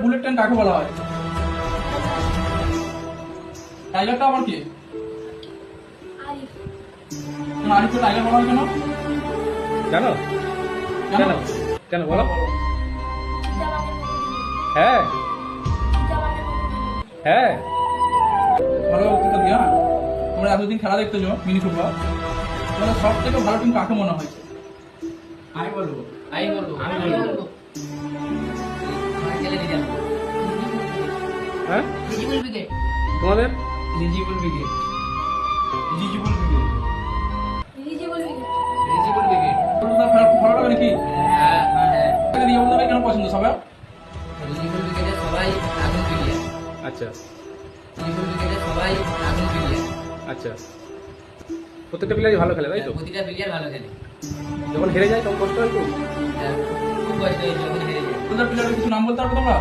Bullet train কাকে বলা হয়? টাইগারটা আবার কি? আরিফকে টাইগার বলা হয় কেন? জানো কেন? কেন কেন বলো? হ্যাঁ হ্যাঁ ভালো উত্তরটা দিয়া। তোমরা এতদিন খেলা দেখতেছো মিনি ফুটবল, তোমাদের সব থেকে ভালো টিম কাকে মনে হয়? আমি বলবো। হ্যাঁ তোমাদের eligible brigade. Eligible brigade. Eligible brigade. তোমরা খেলা খুব ভালো লাগে নাকি? হ্যাঁ হ্যাঁ। রিয়াবুলদাকে কেন পছন্দ সবাই? এলিজিবল ব্রিগেডে সবাই আগুন প্লেয়ার। আচ্ছা এলিজিবল ব্রিগেডে সবাই আগুন প্লেয়ার। আচ্ছা প্রত্যেকটা প্লেয়ারই ভালো খেলে তাই তো? প্রতিটা প্লেয়ার ভালো খেলে। যখন হেরে যায় তখন কষ্ট হয় তো? খুব কষ্ট হয়েছে যখন হেরে যায়। তোদের প্লেয়ারের কিছু নাম বলতে পারবে তোমরা?